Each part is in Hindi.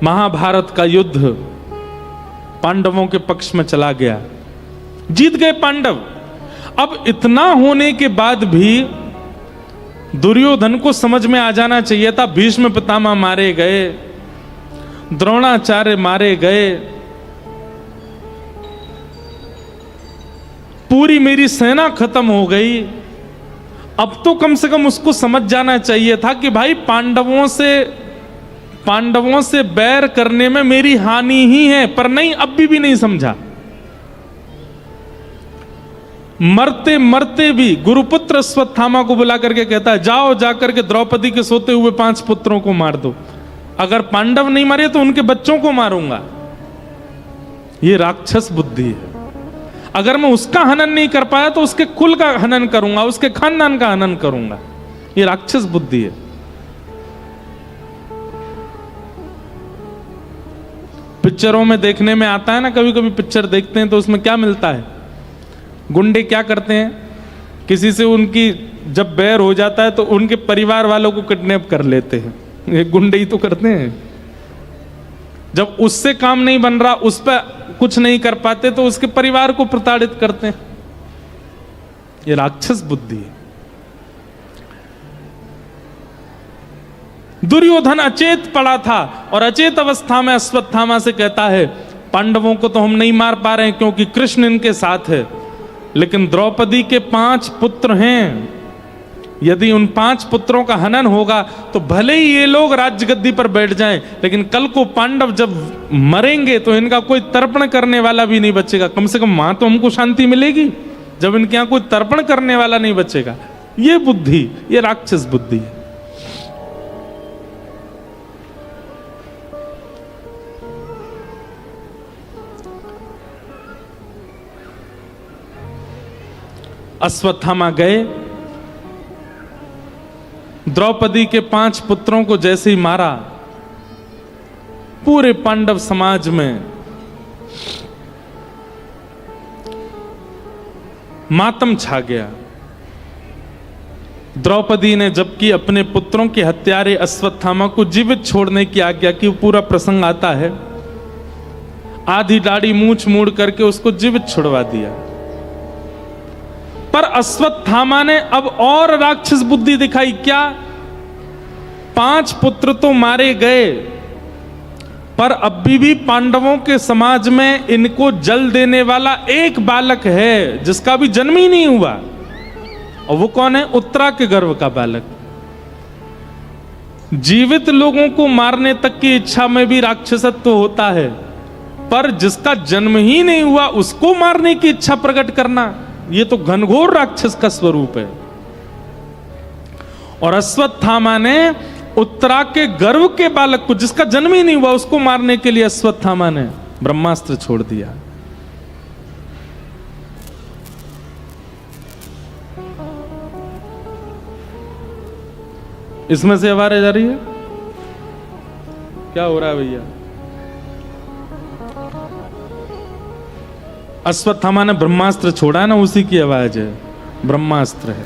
महाभारत का युद्ध पांडवों के पक्ष में चला गया, जीत गए पांडव। अब इतना होने के बाद भी दुर्योधन को समझ में आ जाना चाहिए था, भीष्म पितामह मारे गए, द्रोणाचार्य मारे गए, पूरी मेरी सेना खत्म हो गई। अब तो कम से कम उसको समझ जाना चाहिए था कि भाई पांडवों से बैर करने में मेरी हानि ही है, पर नहीं, अब भी नहीं समझा। मरते मरते भी गुरुपुत्र अश्वत्थामा को बुला करके कहता है, जाओ जाकर के द्रौपदी के सोते हुए 5 पुत्रों को मार दो, अगर पांडव नहीं मरे तो उनके बच्चों को मारूंगा। ये राक्षस बुद्धि है। अगर मैं उसका हनन नहीं कर पाया तो उसके कुल का हनन करूंगा, उसके खानदान का हनन करूंगा। ये राक्षस बुद्धि है। पिक्चरों में देखने में आता है ना, कभी कभी पिक्चर देखते हैं तो उसमें क्या मिलता है, गुंडे क्या करते हैं, किसी से उनकी जब बैर हो जाता है तो उनके परिवार वालों को किडनैप कर लेते हैं। ये गुंडे ही तो करते हैं। जब उससे काम नहीं बन रहा, उस पर कुछ नहीं कर पाते तो उसके परिवार को प्रताड़ित करते हैं। ये राक्षस बुद्धि है। दुर्योधन अचेत पड़ा था और अचेत अवस्था में अश्वत्थामा से कहता है, पांडवों को तो हम नहीं मार पा रहे हैं क्योंकि कृष्ण इनके साथ है, लेकिन द्रौपदी के 5 पुत्र हैं, यदि उन 5 पुत्रों का हनन होगा तो भले ही ये लोग राज्य गद्दी पर बैठ जाएं, लेकिन कल को पांडव जब मरेंगे तो इनका कोई तर्पण करने वाला भी नहीं बचेगा। कम से कम वहां तो हमको शांति मिलेगी जब इनके यहां कोई तर्पण करने वाला नहीं बचेगा। ये बुद्धि, ये राक्षस बुद्धि है। अश्वत्थामा गए, द्रौपदी के 5 पुत्रों को जैसे ही मारा, पूरे पांडव समाज में मातम छा गया। द्रौपदी ने जबकि अपने पुत्रों के हत्यारे अश्वत्थामा को जीवित छोड़ने की आज्ञा की, पूरा प्रसंग आता है, आधी दाढ़ी मूंछ मूड़ करके उसको जीवित छुड़वा दिया। पर अश्वत्थामा ने अब और राक्षस बुद्धि दिखाई। क्या? 5 पुत्र तो मारे गए, पर अब भी पांडवों के समाज में इनको जल देने वाला एक बालक है जिसका भी जन्म ही नहीं हुआ। और वो कौन है? उत्तरा के गर्भ का बालक। जीवित लोगों को मारने तक की इच्छा में भी राक्षसत्व होता है, पर जिसका जन्म ही नहीं हुआ उसको मारने की इच्छा प्रकट करना, ये तो घनघोर राक्षस का स्वरूप है। और अश्वत्थामा ने उत्तरा के गर्भ के बालक को, जिसका जन्म ही नहीं हुआ, उसको मारने के लिए अश्वत्थामा ने ब्रह्मास्त्र छोड़ दिया। इसमें से आवाज जा रही है, क्या हो रहा है भैया? अश्वत्थामा ने ब्रह्मास्त्र छोड़ा है ना, उसी की आवाज है, ब्रह्मास्त्र है।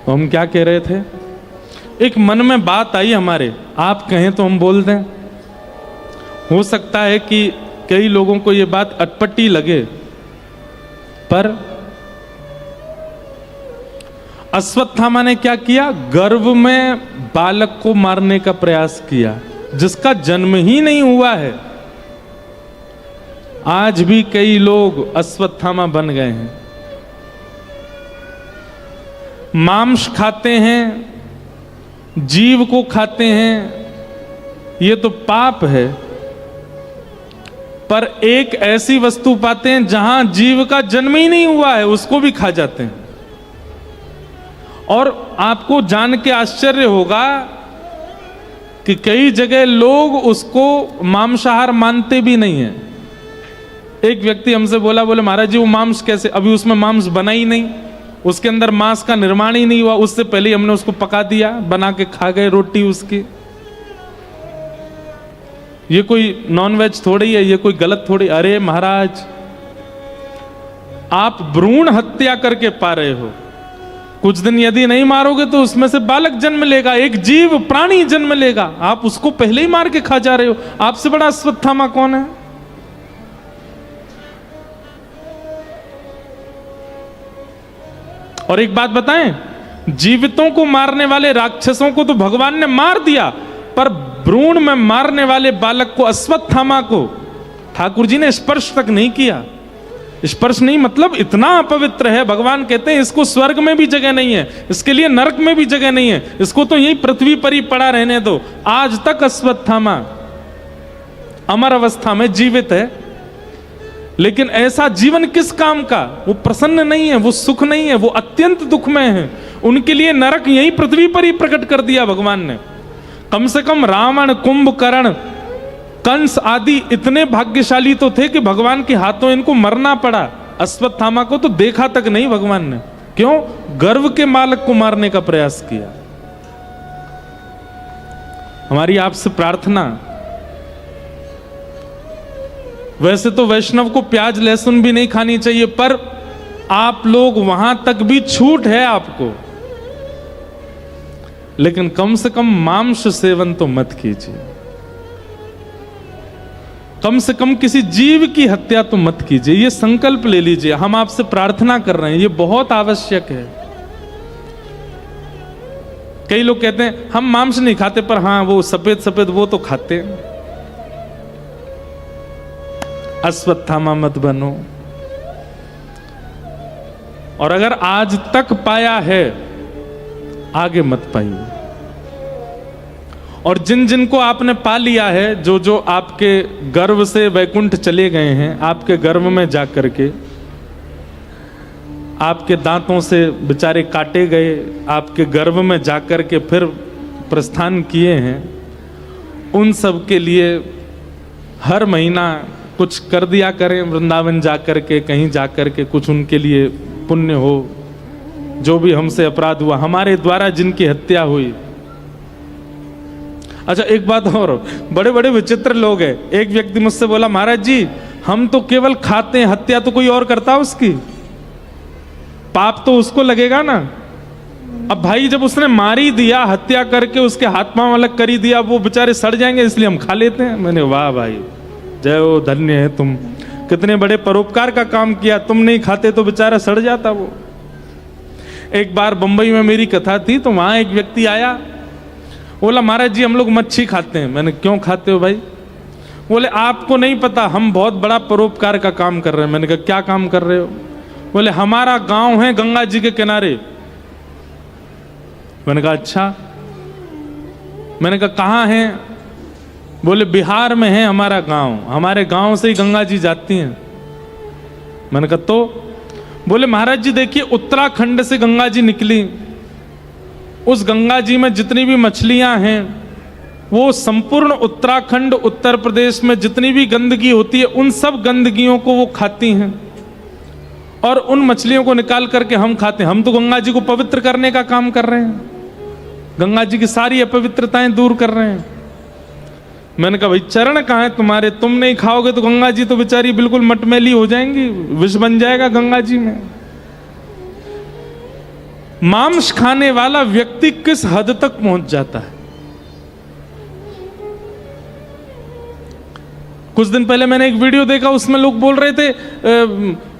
तो हम क्या कह रहे थे? एक मन में बात आई हमारे, आप कहें तो हम बोल दें। हो सकता है कि कई लोगों को यह बात अटपटी लगे, पर अश्वत्थामा ने क्या किया? गर्भ में बालक को मारने का प्रयास किया जिसका जन्म ही नहीं हुआ है। आज भी कई लोग अश्वत्थामा बन गए हैं, मांस खाते हैं, जीव को खाते हैं, ये तो पाप है। पर एक ऐसी वस्तु पाते हैं जहां जीव का जन्म ही नहीं हुआ है, उसको भी खा जाते हैं। और आपको जान के आश्चर्य होगा कि कई जगह लोग उसको मांसाहार मानते भी नहीं है। एक व्यक्ति हमसे बोले महाराज जी वो मांस कैसे, अभी उसमें मांस बना ही नहीं, उसके अंदर मांस का निर्माण ही नहीं हुआ, उससे पहले हमने उसको पका दिया, बना के खा गए रोटी उसकी। ये कोई नॉनवेज थोड़ी है, ये कोई गलत थोड़ी। अरे महाराज, आप भ्रूण हत्या करके पा रहे हो, कुछ दिन यदि नहीं मारोगे तो उसमें से बालक जन्म लेगा, एक जीव प्राणी जन्म लेगा। आप उसको पहले ही मार के खा जा रहे हो। आपसे बड़ा अश्वत्थामा कौन है? और एक बात बताएं, जीवितों को मारने वाले राक्षसों को तो भगवान ने मार दिया, पर भ्रूण में मारने वाले बालक को, अश्वत्थामा को, ठाकुर जी ने स्पर्श तक नहीं किया। स्पर्श नहीं मतलब इतना अपवित्र है, भगवान कहते हैं इसको स्वर्ग में भी जगह नहीं है, इसके लिए नरक में भी जगह नहीं है, इसको तो यही पृथ्वी पर ही पड़ा रहने दो। आज तक अश्वत्थामा अमर अवस्था में जीवित है, लेकिन ऐसा जीवन किस काम का? वो प्रसन्न नहीं है, वो सुख नहीं है, वो अत्यंत दुख में है। उनके लिए नरक यही पृथ्वी पर ही प्रकट कर दिया भगवान ने। कम से कम रावण, कुंभकर्ण, कंस आदि इतने भाग्यशाली तो थे कि भगवान के हाथों इनको मरना पड़ा। अश्वत्थामा को तो देखा तक नहीं भगवान ने। क्यों? गर्व के मालक को मारने का प्रयास किया। हमारी आपसे प्रार्थना, वैसे तो वैष्णव को प्याज लहसुन भी नहीं खानी चाहिए, पर आप लोग वहां तक भी छूट है आपको, लेकिन कम से कम मांस सेवन तो मत कीजिए। कम से कम किसी जीव की हत्या तो मत कीजिए। ये संकल्प ले लीजिए, हम आपसे प्रार्थना कर रहे हैं, ये बहुत आवश्यक है। कई लोग कहते हैं हम मांस नहीं खाते, पर हाँ वो सफेद सफेद वो तो खाते हैं। अश्वत्थामा मत बनो। और अगर आज तक पाया है, आगे मत पाइए। और जिन जिनको आपने पा लिया है, जो जो आपके गर्भ से वैकुंठ चले गए हैं, आपके गर्भ में जाकर के आपके दांतों से बेचारे काटे गए, आपके गर्भ में जाकर के फिर प्रस्थान किए हैं, उन सब के लिए हर महीना कुछ कर दिया करें। वृंदावन जाकर के, कहीं जाकर के कुछ उनके लिए पुण्य हो। जो भी हमसे अपराध हुआ, हमारे द्वारा जिनकी हत्या हुई। अच्छा एक बात और, बड़े बड़े विचित्र लोग हैं। एक व्यक्ति मुझसे बोला, महाराज जी हम तो केवल खाते हैं, हत्या तो कोई और करता है उसकी, पाप तो उसको लगेगा ना। अब भाई जब उसने मार ही दिया, हत्या करके उसके हाथ पांव अलग कर ही दिया, वो बेचारे सड़ जाएंगे इसलिए हम खा लेते हैं। मैंने वाह भाई, जय हो, धन्य है तुम, कितने बड़े परोपकार का काम किया। तुम नहीं खाते तो बेचारा सड़ जाता वो। एक बार बंबई में मेरी कथा थी, तो वहां एक व्यक्ति आया, बोला महाराज जी हम लोग मच्छी खाते हैं। मैंने क्यों खाते हो भाई? बोले आपको नहीं पता, हम बहुत बड़ा परोपकार का काम कर रहे हैं। मैंने कहा क्या काम कर रहे हो? बोले हमारा गांव है गंगा जी के किनारे। मैंने कहा अच्छा। मैंने कहा कहाँ है? बोले बिहार में है हमारा गांव, हमारे गांव से ही गंगा जी जाती हैं। मैंने कहा तो? बोले महाराज जी देखिए, उत्तराखंड से गंगा जी निकली, उस गंगा जी में जितनी भी मछलियां हैं, वो संपूर्ण उत्तराखंड, उत्तर प्रदेश में जितनी भी गंदगी होती है, उन सब गंदगियों को वो खाती हैं, और उन मछलियों को निकाल करके हम खाते हैं। हम तो गंगा जी को पवित्र करने का काम कर रहे हैं, गंगा जी की सारी अपवित्रताएं दूर कर रहे हैं। मैंने कहा भाई चरण कहाँ है तुम्हारे? तुम नहीं खाओगे तो गंगा जी तो बेचारी बिल्कुल मटमैली हो जाएंगी, विष बन जाएगा गंगा जी में। मांस खाने वाला व्यक्ति किस हद तक पहुंच जाता है। कुछ दिन पहले मैंने एक वीडियो देखा, उसमें लोग बोल रहे थे,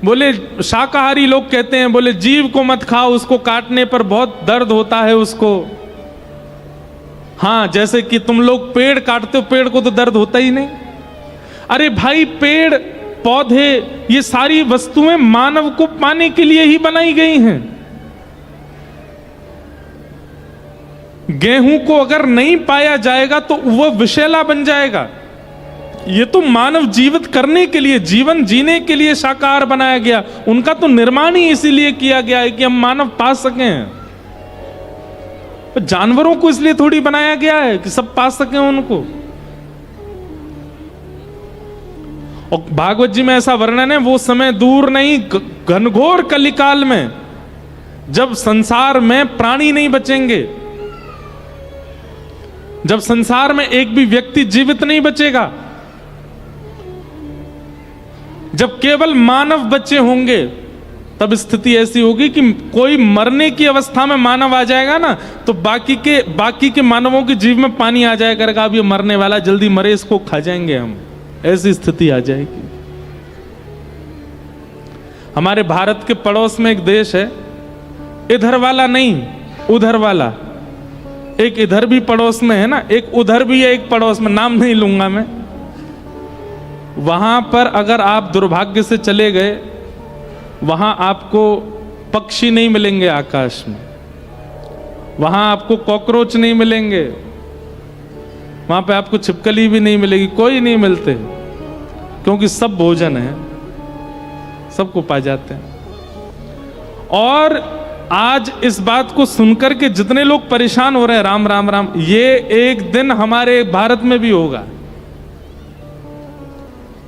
बोले शाकाहारी लोग कहते हैं, बोले जीव को मत खाओ, उसको काटने पर बहुत दर्द होता है उसको। हाँ, जैसे कि तुम लोग पेड़ काटते हो, पेड़ को तो दर्द होता ही नहीं। अरे भाई, पेड़ पौधे ये सारी वस्तुएं मानव को पाने के लिए ही बनाई गई हैं। गेहूं को अगर नहीं पाया जाएगा तो वह विषैला बन जाएगा। ये तो मानव जीवित करने के लिए, जीवन जीने के लिए शाकाहार बनाया गया। उनका तो निर्माण ही इसीलिए किया गया है कि हम मानव पा सकें। जानवरों को इसलिए थोड़ी बनाया गया है कि सब पा सकें उनको। और भागवत जी में ऐसा वर्णन है, वो समय दूर नहीं, घनघोर कलिकाल में, जब संसार में प्राणी नहीं बचेंगे, जब संसार में एक भी व्यक्ति जीवित नहीं बचेगा, जब केवल मानव बचे होंगे, तब स्थिति ऐसी होगी कि कोई मरने की अवस्था में मानव आ जाएगा ना, तो बाकी के मानवों के जीव में पानी आ जाया करेगा, अब ये मरने वाला, जल्दी मरे, इसको खा जाएंगे हम, ऐसी स्थिति आ जाएगी। हमारे भारत के पड़ोस में एक देश है, इधर वाला नहीं उधर वाला, एक इधर भी पड़ोस में है ना, एक उधर भी है, एक पड़ोस में, नाम नहीं लूंगा मैं। वहां पर अगर आप दुर्भाग्य से चले गए, वहां आपको पक्षी नहीं मिलेंगे आकाश में, वहां आपको कॉकरोच नहीं मिलेंगे, वहां पे आपको छिपकली भी नहीं मिलेगी, कोई नहीं मिलते, क्योंकि सब भोजन है, सबको पा जाते हैं। और आज इस बात को सुनकर के जितने लोग परेशान हो रहे हैं, राम राम राम, ये एक दिन हमारे भारत में भी होगा,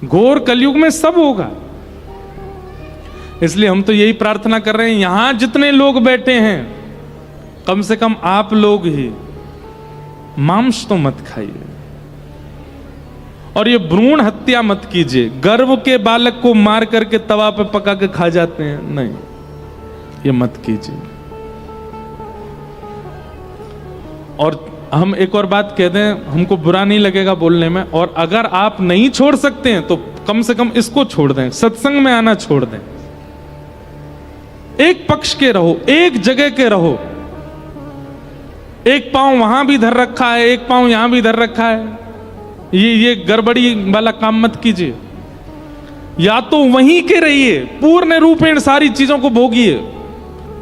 घोर कलयुग में सब होगा। इसलिए हम तो यही प्रार्थना कर रहे हैं, यहां जितने लोग बैठे हैं, कम से कम आप लोग ही मांस तो मत खाइए, और ये भ्रूण हत्या मत कीजिए। गर्भ के बालक को मार करके तवा पे पका के खा जाते हैं, नहीं, ये मत कीजिए। और हम एक और बात कह दें, हमको बुरा नहीं लगेगा बोलने में, और अगर आप नहीं छोड़ सकते हैं तो कम से कम इसको छोड़ दें, सत्संग में आना छोड़ दें। एक पक्ष के रहो, एक जगह के रहो, एक पांव वहां भी धर रखा है, एक पांव यहां भी धर रखा है, ये गड़बड़ी वाला काम मत कीजिए। या तो वहीं के रहिए, पूर्ण रूपेण सारी चीजों को भोगिए,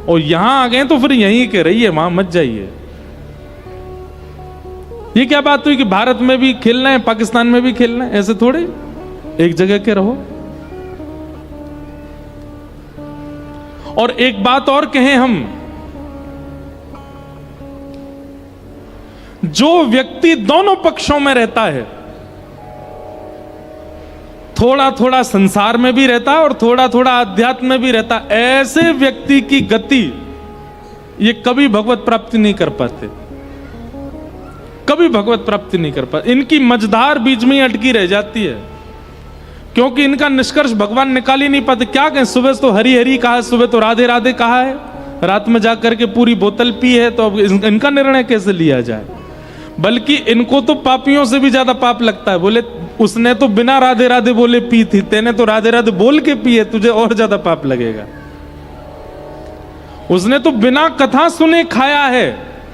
और यहां आ गए तो फिर यहीं के रहिए, वहां मत जाइए। ये क्या बात हुई कि भारत में भी खेलना है, पाकिस्तान में भी खेलना है? ऐसे थोड़े, एक जगह के रहो। और एक बात और कहें हम, जो व्यक्ति दोनों पक्षों में रहता है, थोड़ा थोड़ा संसार में भी रहता है और थोड़ा थोड़ा अध्यात्म में भी रहता है, ऐसे व्यक्ति की गति ये कभी भगवत प्राप्ति नहीं कर पाते, कभी भगवत प्राप्ति नहीं कर पाते। इनकी मझधार बीच में ही अटकी रह जाती है, क्योंकि इनका निष्कर्ष भगवान निकाल ही नहीं पाते। क्या कहें, सुबह तो हरि हरि कहा है, सुबह तो राधे राधे कहा है, रात में जाकर के पूरी बोतल पी है, तो अब इनका निर्णय कैसे लिया जाए? बल्कि इनको तो पापियों से भी ज्यादा पाप लगता है। बोले उसने तो बिना राधे राधे बोले पी थी, तेने तो राधे राधे बोल के पी है, तुझे और ज्यादा पाप लगेगा। उसने तो बिना कथा सुने खाया है,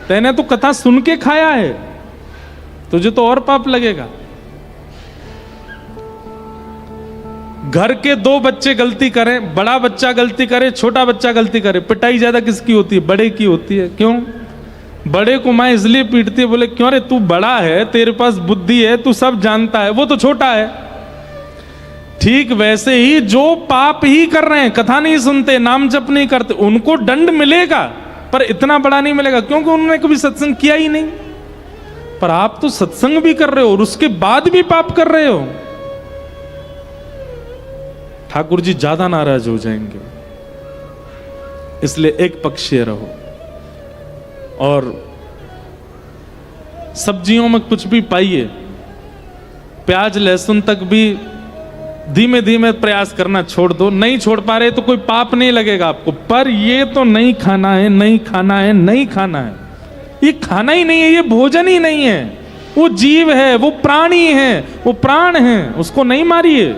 तेने तो कथा सुन के खाया है, तुझे तो और पाप लगेगा। घर के दो बच्चे गलती करें, बड़ा बच्चा गलती करे, छोटा बच्चा गलती करे, पिटाई ज्यादा किसकी होती है? बड़े की होती है। क्यों? बड़े को मां इसलिए पीटती है, बोले क्यों रे, तू बड़ा है, तेरे पास बुद्धि है, तू सब जानता है, वो तो छोटा है। ठीक वैसे ही जो पाप ही कर रहे हैं, कथा नहीं सुनते, नाम जप नहीं करते, उनको दंड मिलेगा, पर इतना बड़ा नहीं मिलेगा, क्योंकि उन्होंने कभी सत्संग किया ही नहीं। पर आप तो सत्संग भी कर रहे हो और उसके बाद भी पाप कर रहे हो, ठाकुर जी ज्यादा नाराज हो जाएंगे। इसलिए एक पक्षीय रहो, और सब्जियों में कुछ भी पाइए, प्याज लहसुन तक भी धीमे धीमे प्रयास करना छोड़ दो। नहीं छोड़ पा रहे तो कोई पाप नहीं लगेगा आपको, पर ये तो नहीं खाना है, नहीं खाना है, नहीं खाना है। ये खाना ही नहीं है, ये भोजन ही नहीं है, वो जीव है, वो प्राणी है, वो प्राण है, उसको नहीं मारिए।